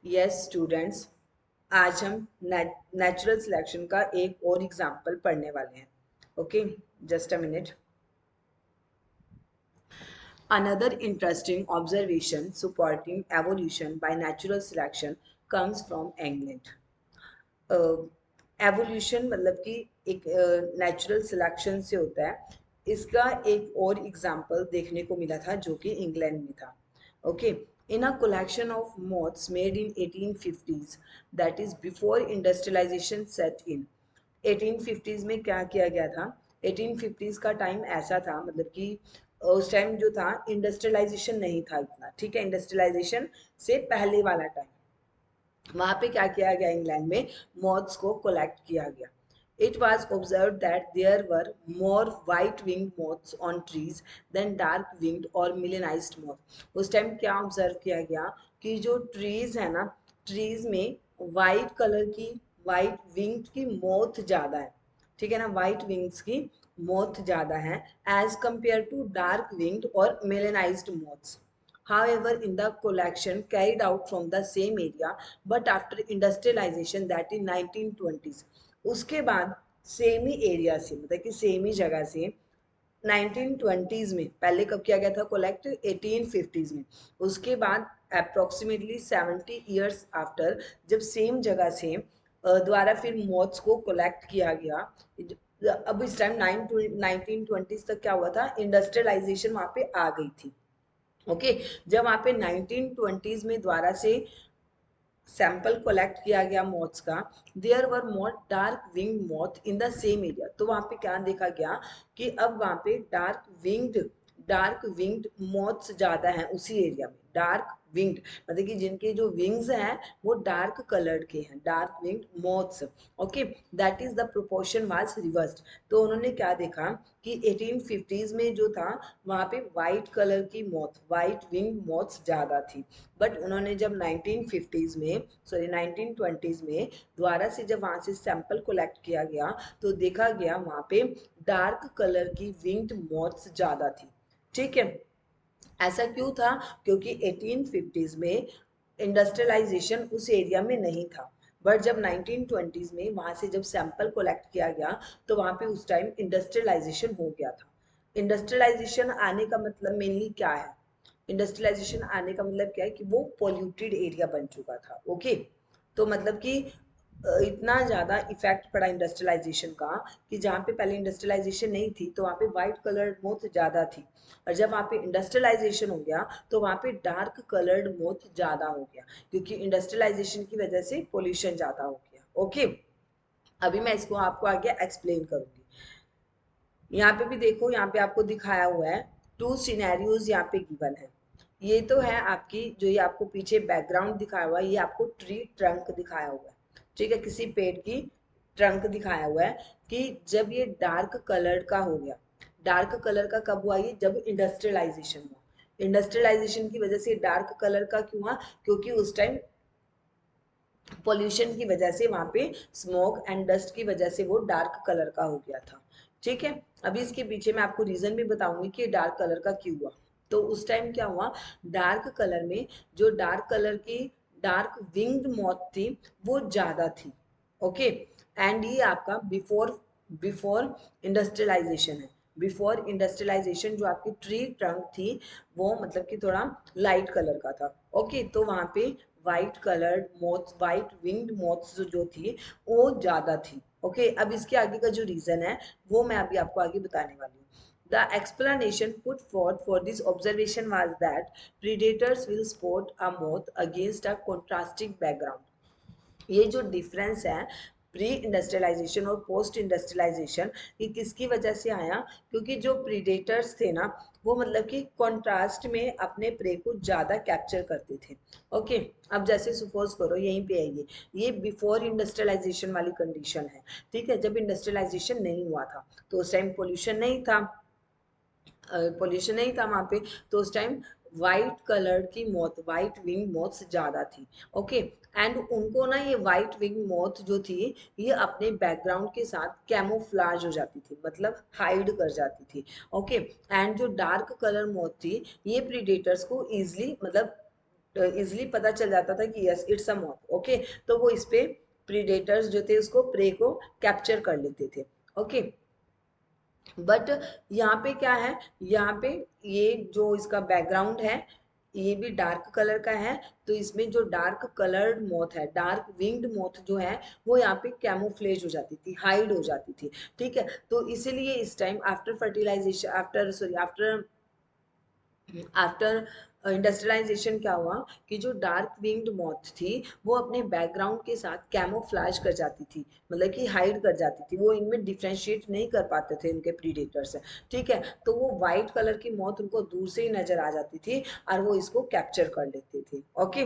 Yes students, आज हम natural selection का एक और एग्जाम्पल पढ़ने वाले हैं. Okay, just a minute. Another interesting observation supporting evolution by natural selection comes from England. Evolution मतलब कि एक नेचुरल सिलेक्शन से होता है. इसका एक और एग्जाम्पल देखने को मिला था जो कि इंग्लैंड में था. Okay, in a collection of moths made in 1850s, that is before industrialization set in. 1850s में क्या किया गया था? 1850s का टाइम ऐसा था, मतलब कि उस टाइम जो था इंडस्ट्रियलाइजेशन नहीं था इतना. ठीक है, इंडस्ट्रियलाइजेशन से पहले वाला टाइम. वहां पे क्या किया गया? इंग्लैंड में मॉथ्स को कलेक्ट किया गया. It was observe that there were more white wing moths on trees than dark winged और मिलेनाइज्ड मॉथ. उस टाइम क्या ऑब्जर्व किया गया कि जो ट्रीज है ना, ट्रीज में वाइट कलर की, वाइट विंग की मॉथ ज्यादा है. ठीक है ना, वाइट विंग्स की मॉथ ज्यादा है as compare to dark winged और melanized moths. However, in the collection carried out from the same area, but after industrialization, that in 1920s, उसके बाद सेम ही एरिया से, मतलब कि सेम ही जगह से 1920s में, पहले कब किया गया था कलेक्ट? 1850s में. उसके बाद अप्रोक्सीमेटली 70 ईयर्स आफ्टर, जब सेम जगह से द्वारा फिर मॉथ्स को कलेक्ट किया गया. अब इस टाइम 1920s तक क्या हुआ था? इंडस्ट्रियलाइजेशन वहां पे आ गई थी. ओके, जब वहां पे 1920s में द्वारा से सैंपल कलेक्ट किया गया मॉथ्स का, there were more dark wing moth in the same area. तो वहां पे क्या देखा गया कि अब वहां पे डार्क विंग्ड मॉथ्स ज्यादा हैं उसी एरिया में. डार्क विंग्ड मतलब कि जिनके जो विंग्स हैं वो डार्क कलर्ड के हैं, dark winged moths. Okay, that is the proportion was reversed. तो उन्होंने क्या देखा कि 1850s में जो था वहां पे वाइट कलर की मॉथ, वाइट विंग मॉथ्स ज्यादा थी. बट उन्होंने जब 1950s में, सॉरी 1920s में द्वारा से जब वहां से सैंपल कलेक्ट किया गया तो देखा गया वहां पे डार्क कलर की विंग्ड मॉथ्स ज्यादा थी. ठीक है, ऐसा क्यों था? क्योंकि 1850s में इंडस्ट्रियलाइजेशन उस एरिया में नहीं था. बट जब 1920s में वहां से जब सैंपल कलेक्ट किया गया तो वहां पे उस टाइम इंडस्ट्रियलाइजेशन हो गया था. इंडस्ट्रियलाइजेशन आने का मतलब मेनली क्या है? इंडस्ट्रियलाइजेशन आने का मतलब क्या है कि वो पॉल्यूटेड एरिया बन चुका था. ओके, तो मतलब कि इतना ज़्यादा इफेक्ट पड़ा इंडस्ट्रियलाइजेशन का कि जहाँ पे पहले इंडस्ट्रियलाइजेशन नहीं थी तो वहाँ पे वाइट कलर्ड मोथ ज़्यादा थी, और जब वहाँ पे इंडस्ट्रियलाइजेशन हो गया तो वहाँ पे डार्क कलर्ड मोथ ज़्यादा हो गया, क्योंकि इंडस्ट्रियलाइजेशन की वजह से पोल्यूशन ज़्यादा हो गया. ओके, अभी मैं इसको आपको आगे एक्सप्लेन करूँगी. यहाँ पे भी देखो, यहाँ पे आपको दिखाया हुआ है टू सिनेरियोज यहाँ पे गिवन है. ये तो है आपकी, जो ये आपको पीछे बैकग्राउंड दिखाया हुआ है ये आपको ट्री ट्रंक दिखाया हुआ है. ठीक है, किसी पेड़ की ट्रंक दिखाया हुआ है कि जब ये डार्क कलर का हो गया. डार्क कलर का कब हुआ? ये जब इंडस्ट्रियलाइजेशन हुआ. इंडस्ट्रियलाइजेशन की वजह से डार्क कलर का क्यों हुआ? क्योंकि उस टाइम पॉल्यूशन की वजह से वहां पे स्मोक एंड डस्ट की वजह से वो डार्क कलर का हो गया था. ठीक है, अभी इसके पीछे मैं आपको रीजन भी बताऊंगी कि डार्क कलर का क्यों हुआ. तो उस टाइम क्या हुआ? डार्क कलर में जो डार्क कलर की डार्क विंग्ड मॉथ थी वो ज्यादा थी. ओके, एंड ये आपका बिफोर बिफोर इंडस्ट्रियलाइजेशन है. बिफोर इंडस्ट्रियलाइजेशन जो आपकी ट्री ट्रंक थी वो मतलब कि थोड़ा लाइट कलर का था. ओके, तो वहां पे white coloured moths, white winged moths जो थी वो ज्यादा थी. ओके, अब इसके आगे का जो रीजन है वो मैं अभी आपको आगे बताने वाली हूँ. The explanation put forth for this observation was that predators will spot a moth against a contrasting background. ये जो डिफरेंस है प्री इंडस्ट्रियलाइजेशन और पोस्ट इंडस्ट्रियलाइजेशन, ये किसकी वजह से आया? क्योंकि जो प्रीडेटर्स थे ना वो मतलब कि कॉन्ट्रास्ट में अपने प्रे को ज़्यादा कैप्चर करते थे. ओके, अब जैसे सपोज करो यहीं पे है ये बिफोर इंडस्ट्रियलाइजेशन वाली कंडीशन है. ठीक है, जब इंडस्ट्रियलाइजेशन नहीं हुआ था तो उस टाइम पोल्यूशन नहीं था, पोल्यूशन नहीं था वहां पे. तो उस टाइम वाइट कलर की मौत, वाइट विंग मौत ज्यादा थी. ओके, एंड उनको ना ये वाइट विंग मौत जो थी ये अपने बैकग्राउंड के साथ कैमोफ्लाज हो जाती थी, मतलब हाइड कर जाती थी. ओके, एंड जो डार्क कलर मौत थी ये प्रीडेटर्स को इजिली, मतलब इजिली पता चल जाता था कि yes it's a moth. Okay, तो वो इस पे प्रीडेटर्स जो थे उसको प्रे को कैप्चर कर लेते थे। ओके, बट यहाँ पे क्या है, यहाँ पे ये जो इसका बैकग्राउंड है ये भी डार्क कलर का है, तो इसमें जो डार्क कलर्ड मोथ है, डार्क विंग्ड मोथ जो है वो यहाँ पे कैमोफ्लेज हो जाती थी, हाइड हो जाती थी। ठीक है, तो इसीलिए इस time after fertilization, after sorry after after industrialization क्या हुआ कि जो डार्क विंग्ड मॉथ थी वो अपने बैकग्राउंड के साथ कैमोफ्लेज कर जाती थी, मतलब कि हाइड कर जाती थी, वो इनमें डिफ्रेंशिएट नहीं कर पाते थे इनके प्रीडेटर से। ठीक है, तो वो वाइट कलर की मॉथ उनको दूर से ही नजर आ जाती थी और वो इसको कैप्चर कर लेते थे। Okay,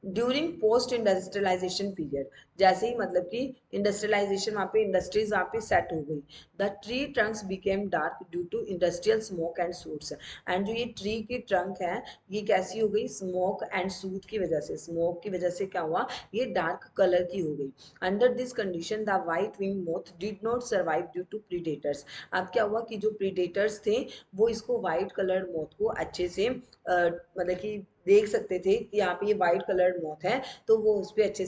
during post industrialization period, जैसे ही मतलब कि इंडस्ट्रियलाइजेशन वहाँ पे इंडस्ट्रीज वहाँ पे सेट हो गई, the tree trunks became dark due to industrial smoke and soots. And जो ये ट्री की ट्रंक है ये कैसी हो गई, स्मोक एंड सूट की वजह से, स्मोक की वजह से क्या हुआ, ये डार्क कलर की हो गई। Under this condition the white wing moth did not survive due to predators. अब क्या हुआ कि जो प्रीडेटर्स थे वो इसको वाइट कलर मोथ को अच्छे से मतलब कि देख सकते थे कि यहाँ पे ये वाइट कलर्ड मॉथ है, तो वो उस पर अच्छे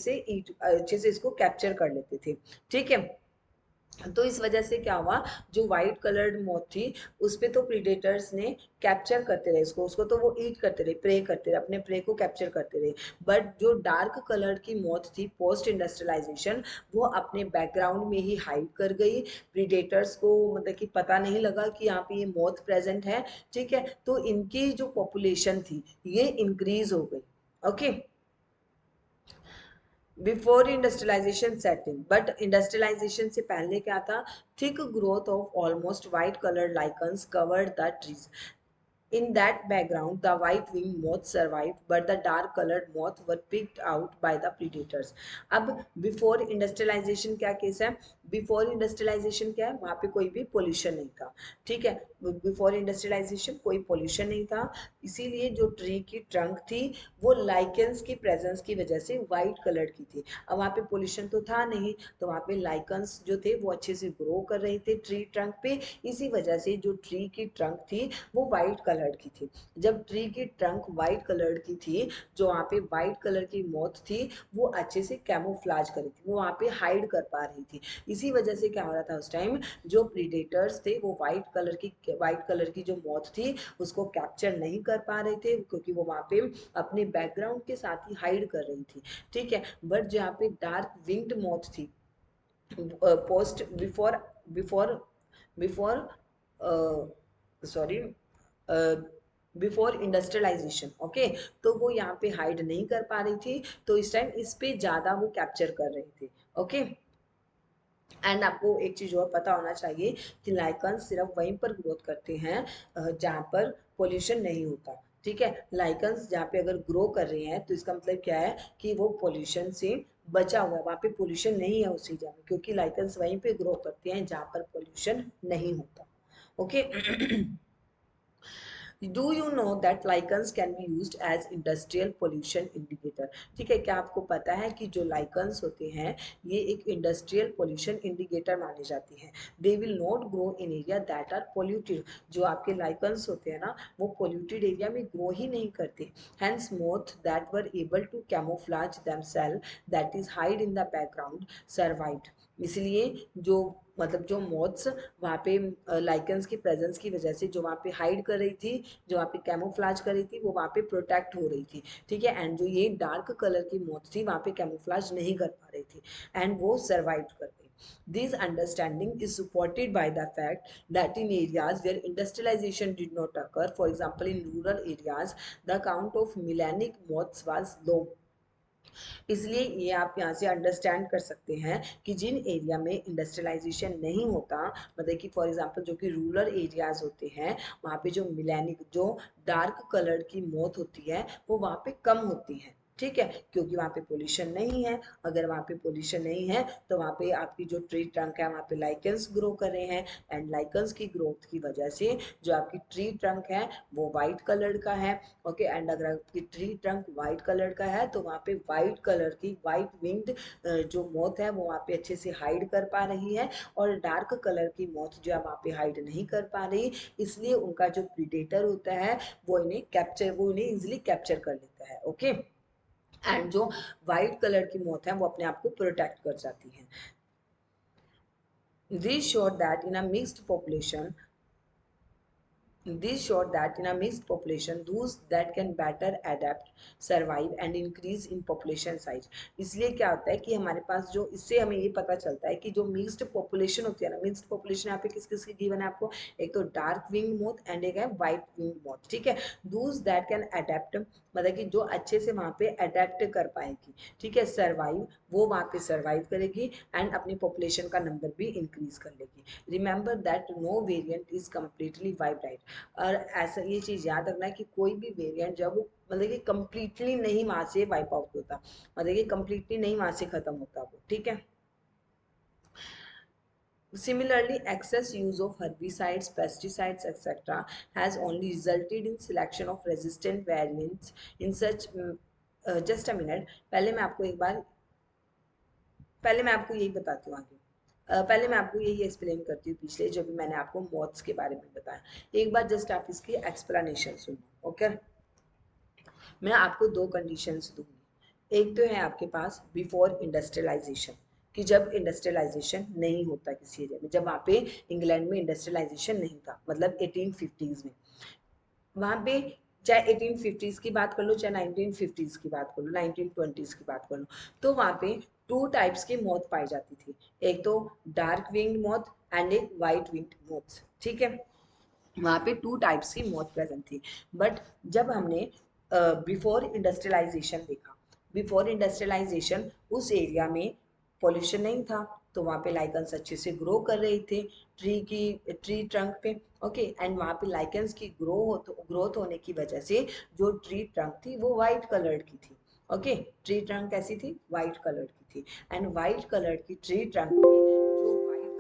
से इसको कैप्चर कर लेते थे। ठीक है, तो इस वजह से क्या हुआ, जो व्हाइट कलर्ड मॉथ थी उस पे तो प्रीडेटर्स ने कैप्चर करते रहे इसको, उसको तो वो ईट करते रहे, प्रे करते रहे, अपने प्रे को कैप्चर करते रहे। बट जो डार्क कलर की मॉथ थी पोस्ट इंडस्ट्रियलाइजेशन, वो अपने बैकग्राउंड में ही हाइड कर गई, प्रीडेटर्स को मतलब कि पता नहीं लगा कि यहाँ पे ये मॉथ प्रेजेंट है। ठीक है, तो इनकी जो पॉपुलेशन थी ये इंक्रीज हो गई। Okay, before industrialization setting, but industrialization से पहले क्या था, thick growth of almost white coloured lichens covered the trees. In that background, the white-winged moth survived, but the dark-colored moth were picked out by the predators. अब before industrialization क्या case है, before industrialization क्या है, वहाँ पे कोई भी pollution नहीं था। ठीक है, before industrialization कोई pollution नहीं था, इसीलिए जो ट्री की ट्रंक थी वो लाइकेंस की प्रेजेंस की वजह से वाइट कलर की थी। अब वहाँ पे पोल्यूशन तो था नहीं, तो वहाँ पे लाइकेंस जो थे वो अच्छे से ग्रो कर रहे थे ट्री ट्रंक पे, इसी वजह से जो ट्री की ट्रंक थी वो वाइट कलर की थी। जब ट्री की ट्रंक वाइट कलर की थी, जो वहाँ पे वाइट कलर की मौत थी वो अच्छे से कैमोफ्लाज करी थी, वो वहाँ पे हाइड कर पा रही थी। इसी वजह से क्या हो रहा था उस टाइम, जो प्रीडेटर्स थे वो वाइट कलर की जो मौत थी उसको कैप्चर नहीं कर पा रहे थे, क्योंकि वो वहाँ पे अपने बैकग्राउंड के साथ ही हाइड कर रही थी। ठीक है, बट जहाँ पे डार्क विंग्ड मौत थी, post before before before sorry before industrialization, okay, तो वो यहाँ पे हाइड नहीं कर पा रही थी, तो इस टाइम इस पे ज्यादा वो कैप्चर कर रही थी। ओके, एंड आपको एक चीज और पता होना चाहिए कि लाइकन सिर्फ वहीं पर ग्रोथ करते हैं जहाँ पर पोल्यूशन नहीं होता। ठीक है, लाइकन्स जहाँ पे अगर ग्रो कर रहे हैं तो इसका मतलब क्या है कि वो पोल्यूशन से बचा हुआ है, वहाँ पे पोल्यूशन नहीं है उस एरिया में, क्योंकि लाइकन्स वहीं पे ग्रो करते हैं जहाँ पर पोल्यूशन नहीं होता। Okay, do you know that lichens can be used as industrial pollution indicator. ठीक है, क्या आपको पता है कि जो लाइकन्स होते हैं ये एक इंडस्ट्रियल पोल्यूशन इंडिकेटर माने जाते हैं। They will not grow in area that are polluted. जो आपके लाइकन्स होते हैं ना वो पोल्यूटेड एरिया में ग्रो ही नहीं करते। Hence moth that were able to camouflage themselves that is hide in the background survived. इसलिए जो मतलब जो मोथ्स वहाँ पे लाइकन्स की प्रेजेंस की वजह से जो वहाँ पे हाइड कर रही थी, जो वहाँ पे कैमोफ्लाज कर रही थी, वो वहाँ पे प्रोटेक्ट हो रही थी। ठीक है, एंड जो ये डार्क कलर की मोथ थी वहाँ पे कैमोफ्लाज नहीं कर पा रही थी एंड वो सर्वाइव कर गई। This understanding is supported by the fact that in areas where industrialization did not occur, for example in rural areas, the count of melanic moths was low. इसलिए ये आप यहाँ से अंडरस्टैंड कर सकते हैं कि जिन एरिया में इंडस्ट्रियलाइजेशन नहीं होता, मतलब कि फॉर एग्जांपल जो कि रूरल एरियाज होते हैं, वहाँ पे जो मिलेनिक जो डार्क कलर की मौत होती है वो वहाँ पे कम होती है। ठीक है, क्योंकि वहाँ पे पोल्यूशन नहीं है। अगर वहाँ पे पोल्यूशन नहीं है तो वहाँ पे आपकी जो ट्री ट्रंक है वहाँ पे लाइकेंस ग्रो कर रहे हैं, एंड लाइकेंस की ग्रोथ की वजह से जो आपकी ट्री ट्रंक है वो वाइट कलर का है। ओके, एंड अगर आपकी ट्री ट्रंक वाइट कलर का है तो वहाँ पे वाइट कलर की वाइट विंग्ड जो मोथ है वो वहाँ पे अच्छे से हाइड कर पा रही है, और डार्क कलर की मोथ जो है वहाँ पे हाइड नहीं कर पा रही, इसलिए उनका जो प्रीडेटर होता है वो इन्हें इजिली कैप्चर कर लेता है। ओके, एंड जो वाइट कलर की मोथ है वो अपने आप को प्रोटेक्ट कर जाती है। This showed that in a mixed population, This showed that in a mixed population, those that can better adapt, survive and increase in population size. इसलिए क्या होता है कि हमारे पास जो इससे हमें ये पता चलता है कि जो मिक्स्ड पॉपुलेशन होती है ना, मिक्स्ड पॉपुलेशन यहाँ पे किस किस की गिवन है आपको, एक तो डार्क विंग मोथ एंड एक है व्हाइट विंग मोथ। ठीक है, दूज दैट कैन अडेप्ट, मतलब कि जो अच्छे से वहाँ पे अडेप्ट कर पाएगी, ठीक है, सर्वाइव, वो वहाँ पे सर्वाइव करेगी एंड अपनी पॉपुलेशन का नंबर भी इंक्रीज कर लेगी। Remember that no variant is completely wipe out. और ऐसा ये चीज याद रखना है कि कोई भी वेरिएंट जब मतलब कि कंप्लीटली नहीं वहां से वाइप आउट होता, मतलब कि कंप्लीटली नहीं वहां से खत्म होता वो। ठीक है, similarly excess use of herbicides, pesticides etc has only resulted in selection of resistant variants in such just a minute, पहले मैं आपको यही बताती हूँ आगे। पहले मैं आपको यही एक्सप्लेन करती हूँ पिछले जो भी मैंने आपको मॉथ्स के बारे में बताया। एक बार जस्ट आप इसकी एक्सप्लेनेशन सुनो। ओके, मैं आपको दो कंडीशंस दूंगी। एक तो है आपके पास बिफोर इंडस्ट्रियलाइजेशन, कि जब इंडस्ट्रियलाइजेशन नहीं होता किसी एरिया में, जब वहाँ पे इंग्लैंड में इंडस्ट्रियलाइजेशन नहीं था, मतलब 1850s में, वहाँ पे चाहे 1850s की बात कर लो चाहे 1950s की बात कर लो 1920s की बात कर लो, तो वहाँ पे टू टाइप्स की मौत पाई जाती थी। एक तो डार्क विंग्ड मौत एंड एक वाइट विंग्ड मौत। ठीक है, वहाँ पे टू टाइप्स की मौत प्रेजेंट थी। बट जब हमने बिफोर इंडस्ट्रियलाइजेशन देखा, बिफोर इंडस्ट्रियलाइजेशन उस एरिया में पॉल्यूशन नहीं था, तो वहाँ पे लाइकन्स अच्छे से ग्रो कर रहे थे ट्री ट्रंक पे। ओके, एंड वहाँ पे लाइकन्स की ग्रोथ होने की वजह से जो ट्री ट्रंक थी वो वाइट कलर की थी। ओके, ट्री ट्रंक कैसी थी, वाइट कलर की थी, एंड वाइट कलर की ट्री ट्रंक में जो व्हाइट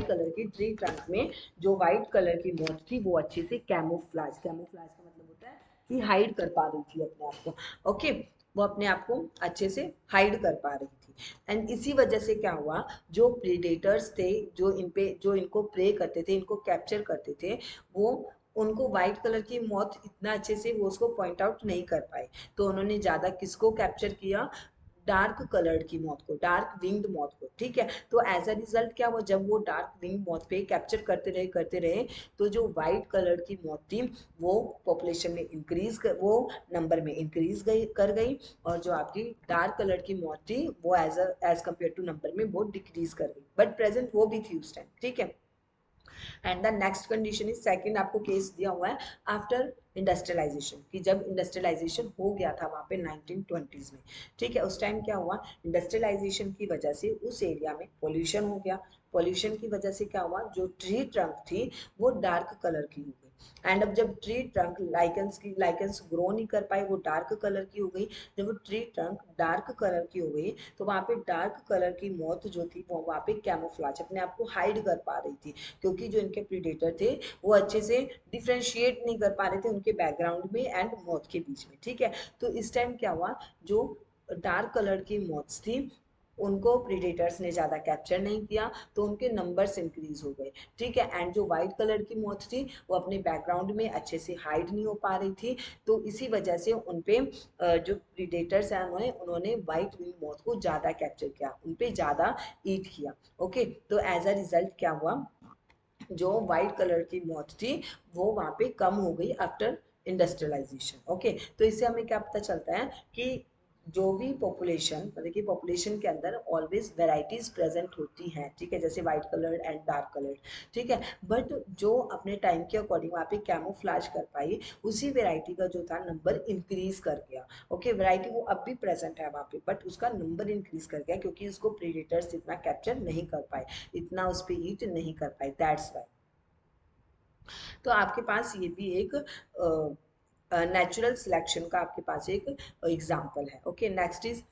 कलर की ट्री ट्रंक में जो व्हाइट कलर की मोथ थी वो अच्छे से कैमोफ्लाज, कैमोफ्लाज का मतलब होता है कि हाइड कर पा रही थी अपने आप को। ओके, वो अपने आप को अच्छे से हाइड कर पा रही थी, एंड इसी वजह से क्या हुआ, जो प्रीडेटर्स थे जो इन पे जो इनको प्रे करते थे, इनको कैप्चर करते थे, वो उनको व्हाइट कलर की मौत इतना अच्छे से वो उसको पॉइंट आउट नहीं कर पाए, तो उन्होंने ज्यादा किसको कैप्चर किया, डार्क कलर्ड की मौत को, डार्क विंग्ड मौत को। ठीक है, तो एज अ रिजल्ट क्या हुआ, जब वो डार्क विंग मौत पे कैप्चर करते रहे तो जो व्हाइट कलर की मौत थी वो पॉपुलेशन में वो नंबर में इंक्रीज कर गई, और जो आपकी डार्क कलर की मौत थी वो एज कम्पेयर टू नंबर में वो डिक्रीज कर गई, बट प्रेजेंट वो भी थी उस टाइम। ठीक है, and the next condition is second आपको केस दिया हुआ है आफ्टर इंडस्ट्रियलाइजेशन, कि जब इंडस्ट्रियलाइजेशन हो गया था वहाँ पे 1920s में। ठीक है, उस टाइम क्या हुआ, इंडस्ट्रियलाइजेशन की वजह से उस एरिया में पोल्यूशन हो गया, पोल्यूशन की वजह से क्या हुआ, जो ट्री ट्रंक थी वो डार्क कलर की हो गई, एंड अब जब ट्री ट्रंक लाइकेंस ग्रो नहीं कर पाई, वो डार्क कलर की हो गई। जब वो ट्री ट्रंक डार्क कलर की हो गई तो वहाँ पे डार्क कलर की मौत जो थी वो वहाँ पे कैमोफ्लाज अपने आप को हाइड कर पा रही थी, क्योंकि जो इनके प्रीडेटर थे वो अच्छे से डिफ्रेंशिएट नहीं कर पा रहे थे उनके बैकग्राउंड में एंड मौत के बीच में। ठीक है, तो इस टाइम क्या हुआ, जो डार्क कलर की मौत थी उनको प्रीडेटर्स ने ज्यादा कैप्चर नहीं किया, तो उनके नंबर्स इंक्रीज हो गए। ठीक है, एंड जो व्हाइट कलर की मौत थी वो अपने बैकग्राउंड में अच्छे से हाइड नहीं हो पा रही थी, तो इसी वजह से उनपे जो प्रीडेटर्स हैं उन्होंने व्हाइट विंग मौत को ज्यादा कैप्चर किया, उनपे ज्यादा ईट किया। ओके, तो एज अ रिजल्ट क्या हुआ, जो व्हाइट कलर की मौत थी वो वहां पे कम हो गई आफ्टर इंडस्ट्रियलाइजेशन। ओके, तो इससे हमें क्या पता चलता है कि जो भी पॉपुलेशन, मतलब कि पॉपुलेशन के अंदर ऑलवेज वेराइटीज प्रेजेंट होती हैं। ठीक है, जैसे white coloured and dark coloured. ठीक है, बट जो अपने टाइम के अकॉर्डिंग वहाँ पे कैमोफ्लाज कर पाई, उसी वेराइटी का जो था नंबर इंक्रीज कर गया। ओके, वैरायटी वो अब भी प्रेजेंट है वहाँ पे, बट उसका नंबर इंक्रीज कर गया क्योंकि उसको प्रीडेटर्स इतना कैप्चर नहीं कर पाए, इतना उस पर ईट नहीं कर पाए, दैट्स वाई। तो आपके पास ये भी एक नेचुरल सिलेक्शन का आपके पास एक एग्जाम्पल है। Okay, next is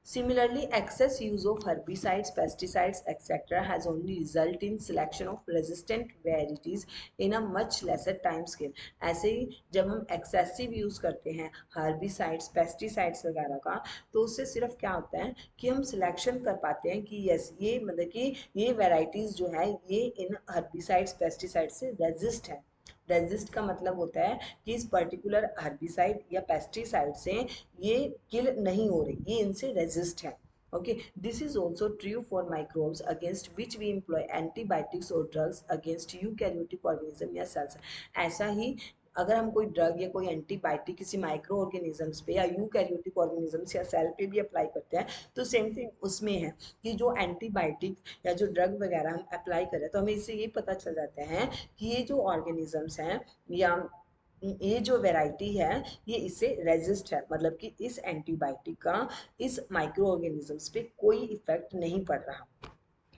similarly, excess use of herbicides, pesticides, etc. has only resulted in selection of resistant varieties in a much lesser time scale. ऐसे ही जब हम excessive use करते हैं herbicides, pesticides वगैरह का, तो उससे सिर्फ क्या होता है कि हम सिलेक्शन कर पाते हैं कि यस ये मतलब कि ये varieties जो है ये इन herbicides, pesticides से resist है। रेजिस्ट का मतलब होता है कि इस पर्टिकुलर हर्बिसाइड या पेस्टिसाइड से ये किल नहीं हो रही, ये इनसे रेजिस्ट है। Okay, this is also true for microbes against which we employ antibiotics और ड्रग्स अगेंस्ट यूकैरियोटिक ऑर्गेनिज्म या सेल्स। ऐसा ही अगर हम कोई ड्रग या कोई एंटीबायोटिक किसी माइक्रो ऑर्गेनिजम्स पे या यूकैरियोटिक ऑर्गेनिजम्स या सेल पे भी अप्लाई करते हैं, तो सेम थिंग उसमें है कि जो एंटीबायोटिक या जो ड्रग वगैरह हम अप्लाई करें तो हमें इससे ये पता चल जाता है कि ये जो ऑर्गेनिजम्स हैं या ये जो वैरायटी है ये इससे रेजिस्ट है, मतलब कि इस एंटीबायोटिक का इस माइक्रो ऑर्गेनिजम्स पे कोई इफेक्ट नहीं पड़ रहा।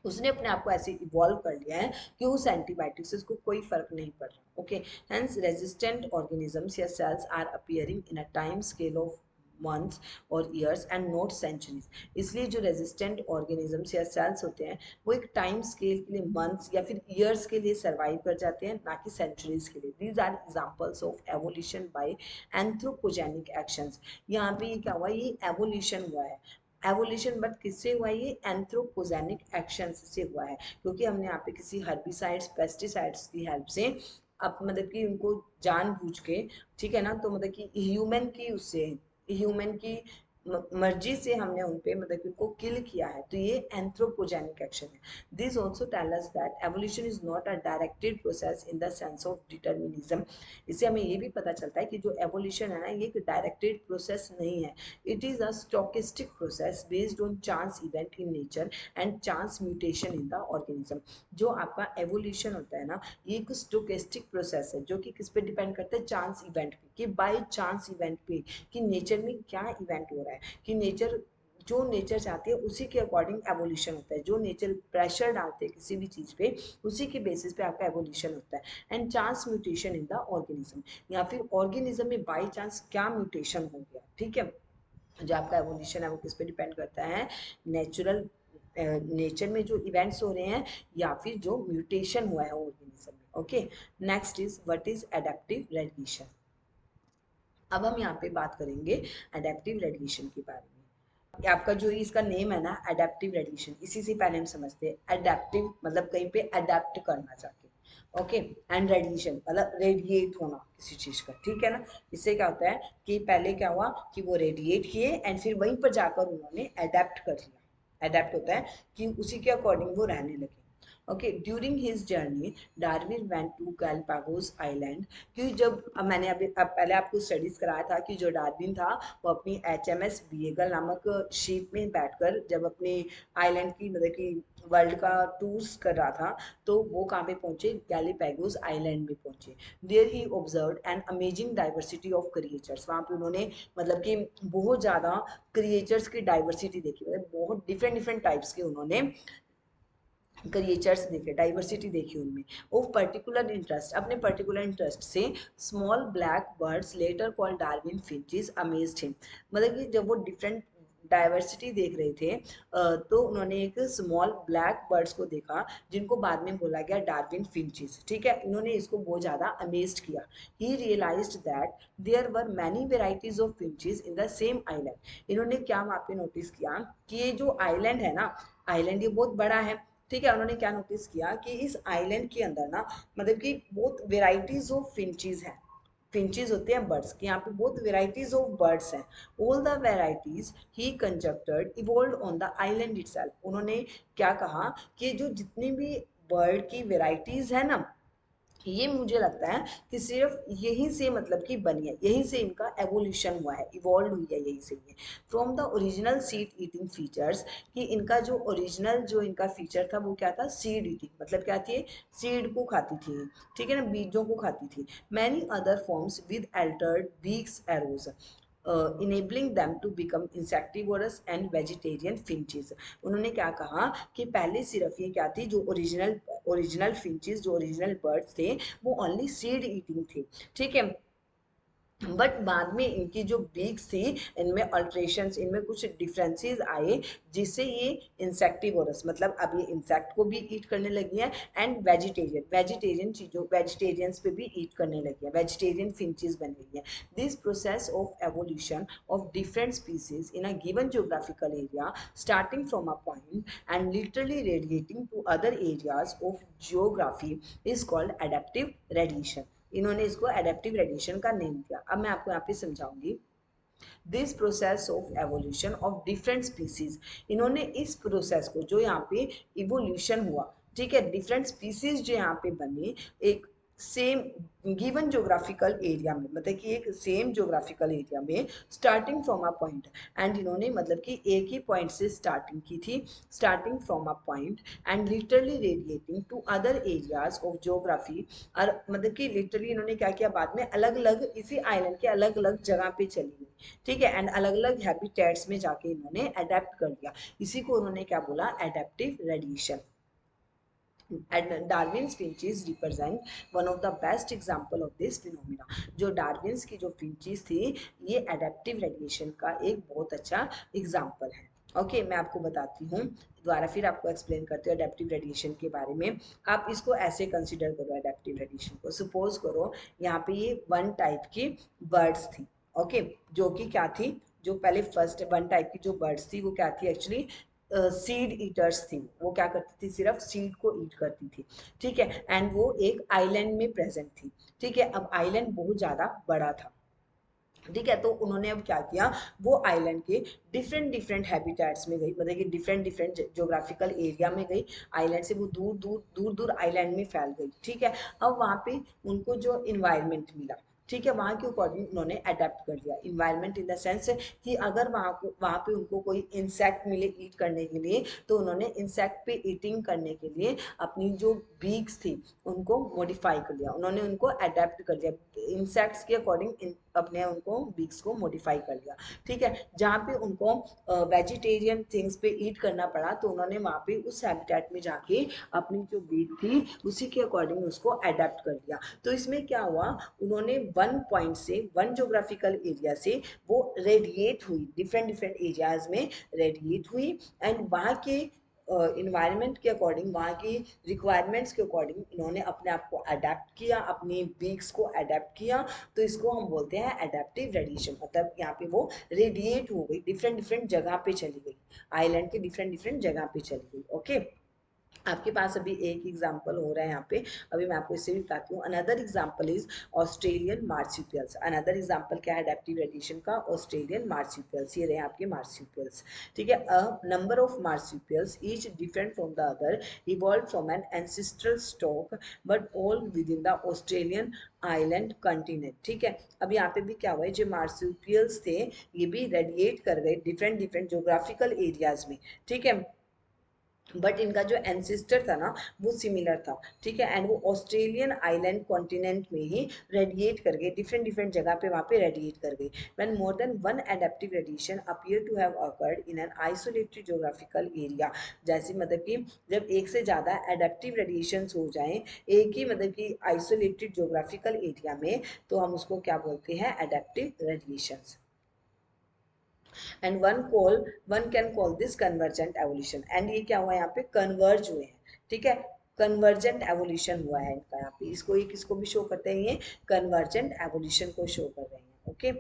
उसने अपने आप को ऐसे इवॉल्व कर लिया है कि उस एंटीबायोटिक से उसको कोई फर्क नहीं पड़ रहा। ओके, हेंस रेजिस्टेंट ऑर्गेनिजम्स या cells are appearing in a time scale of months और ईयर्स एंड नॉट सेंचुरीज। इसलिए जो रेजिस्टेंट ऑर्गेनिजम्स या सेल्स होते हैं वो एक टाइम स्केल के लिए मंथ्स या फिर ईयर्स के लिए सर्वाइव कर जाते हैं, ना कि सेंचुरीज के लिए। These are examples of evolution by anthropogenic actions. यहाँ पे ये क्या हुआ, ये एवोल्यूशन हुआ है। एवोल्यूशन बट किससे हुआ, ये एंथ्रोपोजेनिक एक्शन से हुआ है, क्योंकि हमने यहाँ पे किसी हर्बिसाइड्स पेस्टिसाइड्स की हेल्प से अब मतलब कि उनको जानबूझ के, ठीक है ना, तो मतलब कि ह्यूमन की उससे ह्यूमन की मर्जी से हमने उनपे मतलब कि उनको किल किया है, तो ये एंथ्रोपोजेनिक एक्शन है। This also tell us that evolution is not a directed process in the sense of determinism. इससे हमें ये भी पता चलता है कि जो एवोल्यूशन है ना ये एक डायरेक्टेड प्रोसेस नहीं है। It is a stochastic process based on chance event in nature and chance mutation in the organism। जो आपका एवोल्यूशन होता है ना ये एक स्टोकेस्टिक प्रोसेस है जो कि किस पे डिपेंड करता है, चांस इवेंट पे, कि बाय चांस इवेंट पे कि नेचर में क्या इवेंट हो रहा है, कि नेचर जो नेचर चाहती है उसी के अकॉर्डिंग एवोल्यूशन होता है। जो नेचर प्रेशर डालते हैं किसी भी चीज़ पे उसी के बेसिस पे आपका एवोल्यूशन होता है। And chance mutation in the organism, या फिर ऑर्गेनिज्म में बाई चांस क्या म्यूटेशन हो गया, ठीक है। जो आपका एवोल्यूशन है वो किस पे डिपेंड करता है, नेचुरल नेचर में जो इवेंट्स हो रहे हैं या फिर जो म्यूटेशन हुआ है ऑर्गेनिज्म में। Okay, next is what is adaptive radiation. अब हम यहाँ पे बात करेंगे एडेप्टिव रेडिएशन के बारे में। आपका जो इसका नेम है ना एडेप्टिव रेडिएशन, इसी से पहले हम समझते हैं एडेप्टिव मतलब कहीं पे अडेप्ट करना चाहते हैं। ओके, एंड रेडिएशन मतलब रेडिएट होना किसी चीज का, ठीक है ना। इससे क्या होता है कि पहले क्या हुआ कि वो रेडिएट किए एंड फिर वहीं पर जाकर उन्होंने अडेप्ट कर लिया। अडेप्ट होता है कि उसी के अकॉर्डिंग वो रहने लगे। Okay, during his journey Darwin went to Galapagos island. क्योंकि जब मैंने अभी पहले आपको स्टडीज कराया था कि जो डार्विन था वो अपनी HMS बीएगल नामक शिप में बैठकर जब अपनी आइलैंड की मतलब कि वर्ल्ड का टूर्स कर रहा था तो वो कहाँ पे पहुंचे, गैलापागोस आइलैंड में पहुंचे। There he observed an amazing diversity of creatures. वहाँ पे उन्होंने मतलब कि बहुत ज़्यादा क्रिएचर्स की डाइवर्सिटी देखी, मतलब बहुत डिफरेंट डिफरेंट टाइप्स के उन्होंने क्रिएचर्स देखे, डाइवर्सिटी देखी उनमें। ऑफ पर्टिकुलर इंटरेस्ट, अपने पर्टिकुलर इंटरेस्ट से small black birds later called Darwin finches amazed him. मतलब कि जब वो डिफरेंट डाइवर्सिटी देख रहे थे तो उन्होंने एक स्मॉल ब्लैक बर्ड्स को देखा जिनको बाद में बोला गया डार्विन फिंचेस, ठीक है। इन्होंने इसको बहुत ज़्यादा अमेज्ड किया। He realized that there were many varieties of finches in the same island. इन्होंने क्या वहाँ पे नोटिस किया कि ये जो आइलैंड है ना, आइलैंड ये बहुत बड़ा है, ठीक है। उन्होंने क्या नोटिस किया कि इस आइलैंड के अंदर ना मतलब कि बहुत वेराइटीज ऑफ फिंचीज हैं। फिंचीज होते हैं बर्ड्स के, यहाँ पे बहुत वेराइटीज ऑफ बर्ड्स हैं। All the varieties he conjectured evolve on the island itself. उन्होंने क्या कहा कि जो जितनी भी बर्ड की वेराइटीज है ना ये मुझे लगता है कि सिर्फ यहीं से मतलब कि बनी है, यहीं से इनका एवोल्यूशन हुआ है, इवॉल्व हुई है यहीं से ये। From the original seed eating features, कि इनका जो ओरिजिनल जो इनका फीचर था वो क्या था, सीड ईटिंग मतलब क्या थी, सीड को खाती थी, ठीक है ना, बीजों को खाती थी। Many other forms with altered beaks arose enabling them to become insectivorous and vegetarian finches. उन्होंने क्या कहा कि पहले सिर्फ ये क्या थी, जो ओरिजिनल ओरिजिनल फिंचेस जो ओरिजिनल बर्ड्स थे वो ओनली सीड ईटिंग थे, ठीक है। बट बाद में इनकी जो बीक्स थी इनमें अल्ट्रेशंस, इनमें कुछ डिफरेंसेस आए, जिससे ये इंसेक्टिवोरस, मतलब अब ये इंसेक्ट को भी ईट करने लगी है, एंड वेजिटेरियन चीजों, वेजिटेरियंस पे भी ईट करने लगी है, वेजिटेरियन फिंचेस बन गई है। This process of evolution of different species in a given geographical area starting from a point and literally radiating to other areas of geography is called adaptive radiation. इन्होंने इसको एडेप्टिव रेडिएशन का name दिया। अब मैं आपको यहाँ पे समझाऊंगी this process of evolution of different species. इन्होंने इस प्रोसेस को, जो यहाँ पे इवोल्यूशन हुआ, ठीक है, डिफरेंट स्पीसीज जो यहाँ पे बने एक सेम गिवन जोग्राफिकल एरिया में, मतलब कि एक सेम जोग्राफिकल एरिया में, starting from a point, and इन्होंने मतलब कि एक ही पॉइंट से स्टार्टिंग की थी, starting from a point and literally radiating to other areas of geography. और मतलब कि लिटरली इन्होंने क्या किया, बाद में अलग अलग इसी आइलैंड के अलग अलग जगह पे चली गई, ठीक है, एंड अलग अलग हैबिटेट्स में जाके इन्होंने अडेप्ट कर लिया। इसी को उन्होंने क्या बोला, adaptive radiation. And Darwin's finches represent one of the best example of this phenomena. जो डार्विन्स की जो फिंचेस थी, ये एडेप्टिव रेडिएशन का एक बहुत अच्छा एग्जाम्पल है। ओके मैं आपको बताती हूँ, दोबारा फिर आपको एक्सप्लेन करते हो एडेप्टिव रेडिएशन के बारे में। आप इसको ऐसे कंसिडर करो एडेप्टिव रेडिएशन को, सपोज करो यहाँ पे ये वन टाइप की बर्ड्स थी, ओके जो कि क्या थी, जो पहले फर्स्ट वन टाइप की जो बर्ड्स थी वो क्या थी एक्चुअली, सीड ईटर्स थी। वो क्या करती थी, सिर्फ सीड को ईट करती थी, ठीक है, एंड वो एक आइलैंड में प्रेजेंट थी, ठीक है। अब आइलैंड बहुत ज्यादा बड़ा था, ठीक है, तो उन्होंने अब क्या किया, वो आइलैंड के डिफरेंट डिफरेंट हैबिटेट्स में गई, मतलब कि डिफरेंट डिफरेंट जोग्राफिकल एरिया में गई, आइलैंड से वो दूर दूर दूर दूर आइलैंड में फैल गई, ठीक है। अब वहाँ पे उनको जो इन्वायरमेंट मिला, ठीक है, वहाँ के अकॉर्डिंग उन्होंने अडेप्ट कर लिया। इन्वायरमेंट इन द सेंस कि अगर वहाँ पे उनको कोई इंसेक्ट मिले ईट करने के लिए, तो उन्होंने इंसेक्ट पे ईटिंग करने के लिए अपनी जो बीक्स थी उनको मॉडिफाई कर लिया, उन्होंने उनको अडेप्ट कर लिया, इंसेक्ट्स के अकॉर्डिंग अपने उनको बीक्स को मॉडिफाई कर लिया, ठीक है। जहाँ पे उनको वेजिटेरियन थिंग्स पे ईट करना पड़ा, तो उन्होंने वहाँ पे उस हैबिटेट में जाके अपनी जो बीक थी उसी के अकॉर्डिंग उसको अडेप्ट कर लिया। तो इसमें क्या हुआ, उन्होंने वन पॉइंट से, वन जोग्राफिकल एरिया से वो रेडिएट हुई, डिफरेंट डिफरेंट एरियाज में रेडिएट हुई, एंड वहाँ के इन्वायरमेंट के अकॉर्डिंग, वहाँ की रिक्वायरमेंट्स के अकॉर्डिंग इन्होंने अपने आप को अडेप्ट किया, अपनी बीक्स को अडेप्ट किया। तो इसको हम बोलते हैं एडेप्टिव रेडिएशन, मतलब यहाँ पे वो रेडिएट हो गई, डिफरेंट डिफरेंट जगह पे चली गई, आइलैंड के डिफरेंट डिफरेंट जगह पे चली गई, ओके। आपके पास अभी एक एग्जाम्पल हो रहा है यहाँ पे, अभी मैं आपको इससे भी बताती हूँ। Another example is Australian marsupials. Another example क्या है एडेप्टिव रेडिएशन का, ऑस्ट्रेलियन मार्supials। ये रहे आपके मार्supials, ठीक है। A number of marsupials each different from the other evolve from an ancestral stock but all within the Australian island continent, ठीक है। अब यहाँ पे भी क्या हुआ है, जो मार्supials थे ये भी रेडिएट कर गए डिफरेंट डिफरेंट जोग्राफिकल एरियाज में, ठीक है, बट इनका जो एंसिस्टर था ना वो सिमिलर था, ठीक है, एंड वो ऑस्ट्रेलियन आइलैंड कॉन्टिनेंट में ही रेडिएट कर गए, डिफरेंट डिफरेंट जगह पे वहाँ पे रेडिएट कर गए। When more than one adaptive radiation appear to have occurred in an isolated geographical area, जैसे मतलब कि जब एक से ज़्यादा एडेप्टिव रेडिएशन हो जाए एक ही मतलब कि आइसोलेटेड ज्योग्राफिकल एरिया में, तो हम उसको क्या बोलते हैं, adaptive radiation. And one can call this convergent evolution. And ये क्या हुआ, यहाँ पे कन्वर्ज हुए हैं, ठीक है, कन्वर्जेंट एवोल्यूशन हुआ है इनका, यहाँ पे इसको ये किसको भी शो करते हैं, ये कन्वर्जेंट एवोल्यूशन को शो कर रहे हैं, okay.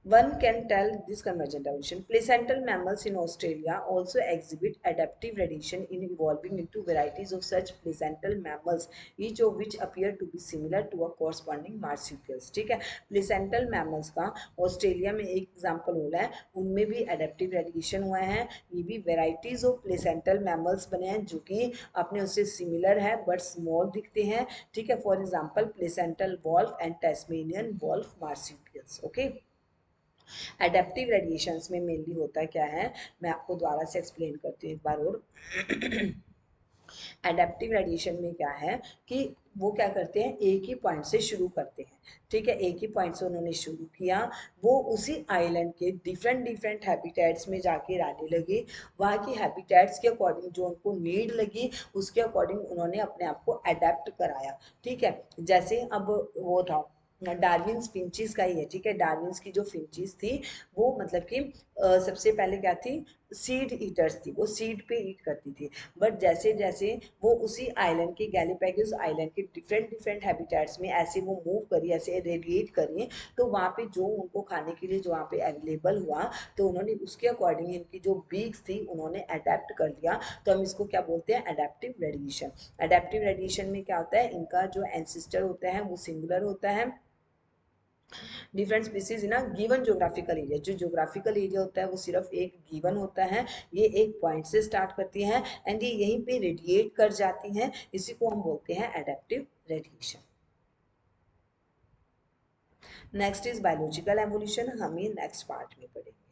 One can tell this convergent evolution. Placental mammals in Australia also exhibit adaptive radiation in evolving into varieties of such placental mammals, each of which appear to be similar to a corresponding marsupials. ठीक है, placental mammals का Australia में एक example हो रहा है, उनमें भी adaptive radiation हुआ है, ये भी varieties of placental mammals बने हैं जो कि अपने उससे सिमिलर है बट स्मॉल दिखते हैं, ठीक है। For example placental wolf and Tasmanian wolf marsupials, okay. Adaptive radiations में मेनली होता क्या है, मैं आपको दोबारा से एक्सप्लेन करती हूँ एक बार और। एडेप्टिव रेडिएशन में क्या है कि वो क्या करते हैं, एक ही पॉइंट से शुरू करते हैं, ठीक है, एक ही पॉइंट से उन्होंने शुरू किया, वो उसी आइलैंड के डिफरेंट डिफरेंट हैबिटेट्स में जाके रहने लगे, वहाँ की हैबिटेट्स के अकॉर्डिंग जो उनको नीड लगी उसके अकॉर्डिंग उन्होंने अपने आप को अडेप्ट कराया, ठीक है। जैसे अब वो था डार्विन्स फिंचीज का ही है, ठीक है। डार्विन्स की जो फिंचीज थी वो मतलब कि सबसे पहले क्या थी, सीड ईटर्स थी, वो सीड पे ईट करती थी। बट जैसे जैसे वो उसी आइलैंड के गैलीपैगोस आइलैंड के डिफरेंट डिफरेंट हैबिटेट्स में ऐसे वो मूव करी, ऐसे रेडिएट करी, तो वहाँ पे जो उनको खाने के लिए जो वहाँ पे अवेलेबल हुआ, तो उन्होंने उसके अकॉर्डिंग इनकी जो बीक्स थी उन्होंने अडेप्ट कर लिया। तो हम इसको क्या बोलते हैं, अडेप्टिव रेडिएशन। अडेप्टिव रेडिएशन में क्या होता है, इनका जो एंसिस्टर होता है वो सिंगुलर होता है, different species in a given geographical area. जो जोग्राफिकल एरिया होता है वो सिर्फ एक गिवन होता है, ये एक पॉइंट से स्टार्ट करती हैं एंड ये यहीं पे रेडिएट कर जाती हैं, इसी को हम बोलते हैं adaptive radiation. Next is biological evolution, हम ये नेक्स्ट पार्ट में पढ़ेंगे।